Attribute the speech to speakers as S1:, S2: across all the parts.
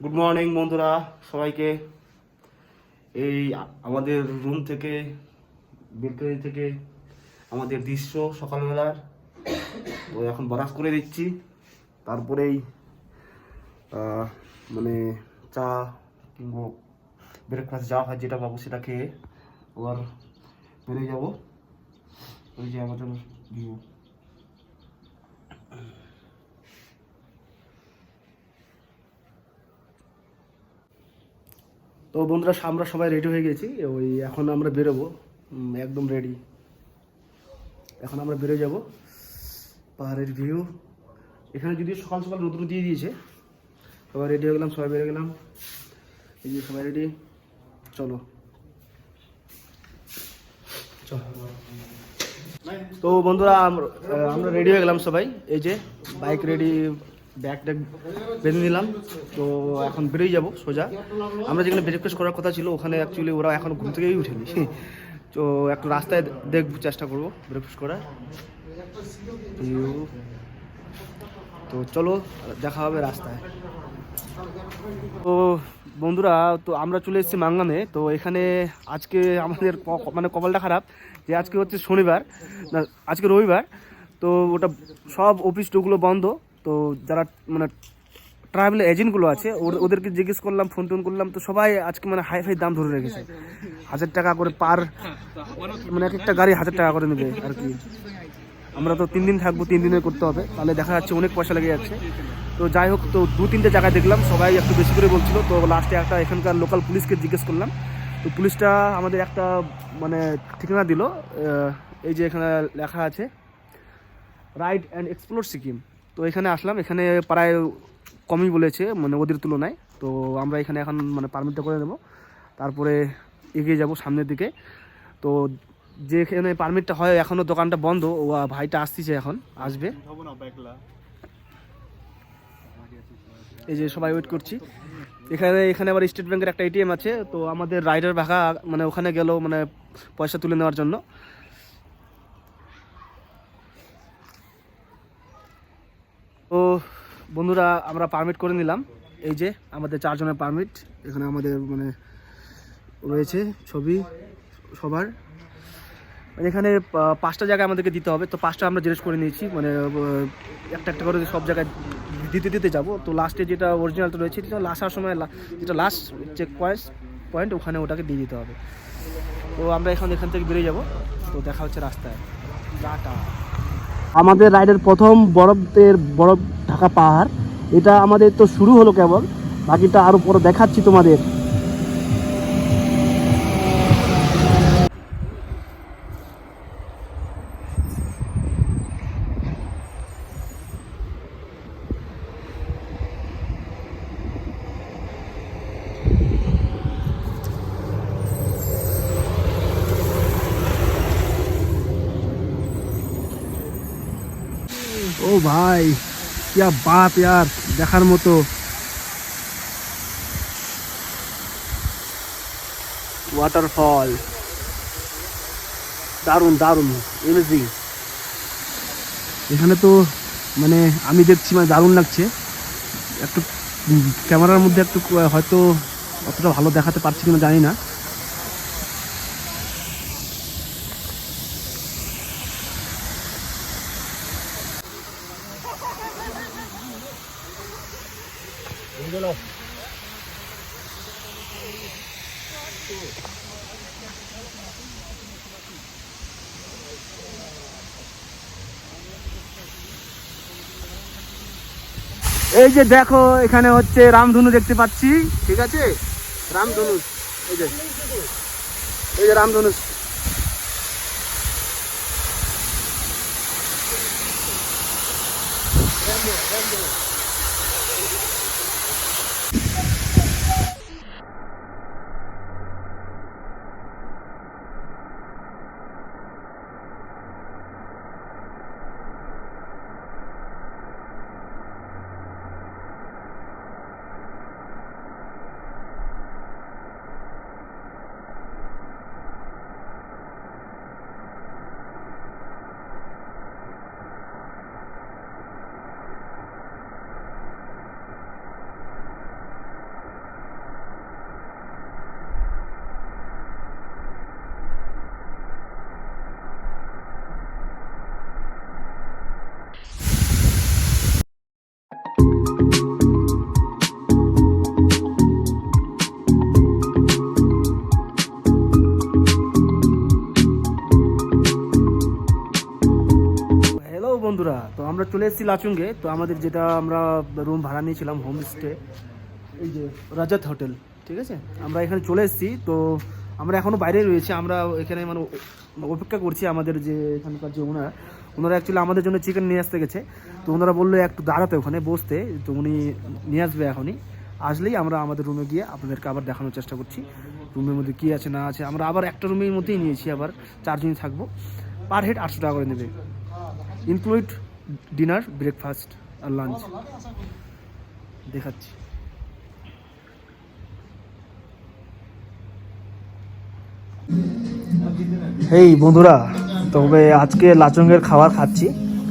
S1: Good morning বন্ধুরা সবাইকে। এই আমাদের রুম থেকে বেলকনি থেকে আমাদের দৃশ্য সকালবেলার। তো এখন বরাস করে দিচ্ছি, তারপরেই মানে চা কিংবা ব্রেকফাস্ট যা হয় যেটা পাবো সেটা খেয়ে আবার বেরিয়ে যাবো। ওই যে আমাদের ভিউ। তো বন্ধুরা আমরা সবাই রেডি হয়ে গেছি, ওই এখন আমরা বেরোবো, একদম রেডি। এখন আমরা বেরোয় যাব। পাহাড়ের ভিউ এখানে যদিও সকাল সকাল রোদ্র দিয়ে দিয়েছে। সবাই রেডি হয়ে গেলাম, সবাই বেরো গেলাম। এই যে সবাই রেডি, চলো। তো বন্ধুরা আমরা রেডি হয়ে গেলাম সবাই। এই যে বাইক রেডি, ব্যাগ ট্যাগ বেঁধে নিলাম। তো এখন বেরিয়ে যাব সোজা। আমরা যেখানে ব্রেকফাস্ট করার কথা ছিল ওখানে অ্যাকচুয়ালি ওরা এখন ঘুম থেকেই উঠেনি। তো একটু রাস্তায় দেখবো, চেষ্টা করবো ব্রেকফাস্ট করার। তো চলো দেখা হবে রাস্তায়। তো বন্ধুরা, তো আমরা চলে এসেছি মাঙ্গামে। তো এখানে আজকে আমাদের মানে কপালটা খারাপ যে আজকে হচ্ছে শনিবার, না আজকে রবিবার। তো ওটা সব অফিস টোগুলো বন্ধ। তো যারা মানে ট্রাভেল এজেন্টগুলো আছে ওদেরকে জিজ্ঞেস করলাম, ফোন টোন করলাম, তো সবাই আজকে মানে হাই ফাই দাম ধরে রেখেছে। 1000 টাকা করে পার, মানে এক একটা গাড়ি 1000 টাকা করে নেবে আর কি। আমরা তো 3 দিন থাকবো, 3 দিনে করতে হবে, তাহলে দেখা যাচ্ছে অনেক পয়সা লেগে যাচ্ছে। তো যাই হোক, তো 2-3টে জায়গায় দেখলাম, সবাই একটু বেশি করে বলছিল। তো লাস্টে একটা এখানকার লোকাল পুলিশকে জিজ্ঞেস করলাম। তো পুলিশটা আমাদের একটা মানে ঠিকানা দিল। এই যে এখানে লেখা আছে রাইড অ্যান্ড এক্সপ্লোর সিকিম। তো এখানে আসলাম, এখানে প্রায় কমই বলেছে মানে ওদের তুলনায়। তো আমরা এখানে এখন মানে পারমিটটা করে নেব, তারপরে এগিয়ে যাব সামনের দিকে। তো যেখানে পারমিটটা হয় এখনও দোকানটা বন্ধ, ও ভাইটা আসতেছে, এখন আসবে। এই যে সবাই ওয়েট করছি। এখানে আবার স্টেট ব্যাংকের একটা এটিএম আছে। তো আমাদের রাইডার ভাগা মানে ওখানে গেল মানে পয়সা তুলে নেওয়ার জন্য। তো বন্ধুরা আমরা পারমিট করে নিলাম। এই যে আমাদের 4 জনের পারমিট, এখানে আমাদের মানে রয়েছে ছবি সবার। এখানে 5টা জায়গায় আমাদেরকে দিতে হবে। তো 5টা আমরা জিজ্ঞেস করে নিয়েছি, মানে একটা একটা করে সব জায়গায় দিতে যাব। তো লাস্টে যেটা অরিজিনালটা রয়েছে, যেটা আসার সময় যেটা লাস্ট চেক পয়েন্ট ওখানে ওটাকে দিয়ে দিতে হবে। তো আমরা এখান থেকে বেরিয়ে যাব। তো দেখা হচ্ছে রাস্তায়। টাটা। আমাদের রাইডের প্রথম বরফ ঢাকা পাহাড়, এটা আমাদের তো শুরু হলো কেবল, বাকিটা আরও পরে দেখাচ্ছি তোমাদের। ও ভাই, क्या बात यार, দেখার মতো। ওয়াটারফল দারুণ দারুণ, এমেজিং। এখানে তো মানে আমি দেখছি মানে দারুণ লাগছে। একটু ক্যামেরার মধ্যে একটু হয়তো অতটা ভালো দেখাতে পারছি কিনা জানি না। এই যে দেখো, এখানে হচ্ছে রামধনু দেখতে পাচ্ছি, ঠিক আছে, রামধনু। এই যে রামধনু। আমরা চলে এসেছি লাচুঙ্গে। তো আমাদের যেটা আমরা রুম ভাড়া নিয়েছিলাম হোমস্টে, এই যে রাজাত হোটেল, ঠিক আছে, আমরা এখানে চলে এসেছি। তো আমরা এখনও বাইরে রয়েছি, আমরা এখানে মানে অপেক্ষা করছি আমাদের যে এখানকার যে ওনারা অ্যাকচুয়ালি আমাদের জন্য চিকেন নিয়ে আসতে গেছে। তো ওনারা বললো একটু দাঁড়াতে ওখানে বসতে, তো উনি নিয়ে আসবে এখনই। আসলেই আমরা আমাদের রুমে গিয়ে আপনাদেরকে আবার দেখানোর চেষ্টা করছি রুমের মধ্যে কী আছে না আছে। আমরা আবার একটা রুমের মধ্যেই নিয়েছি, আবার 4 জনই থাকবো। পার হেড 800 টাকা করে নেবে, ইনক্লুড ডিনার, ব্রেকফাস্ট আর লাঞ্চ। দেখাচ্ছি। এই বন্ধুরা, তবে আজকে লাচুঙ্গের খাবার খাচ্ছি।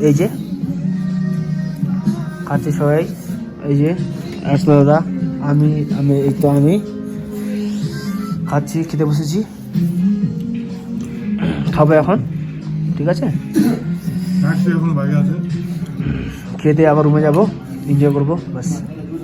S1: এই যে খাচ্ছি সবাই, এই যে দাদা, আমি এই তো আমি খাচ্ছি, খেতে বসেছি, খাবো এখন, ঠিক আছে। খেতে আবার রুমে যাবো, এনজয় করবো, বাস।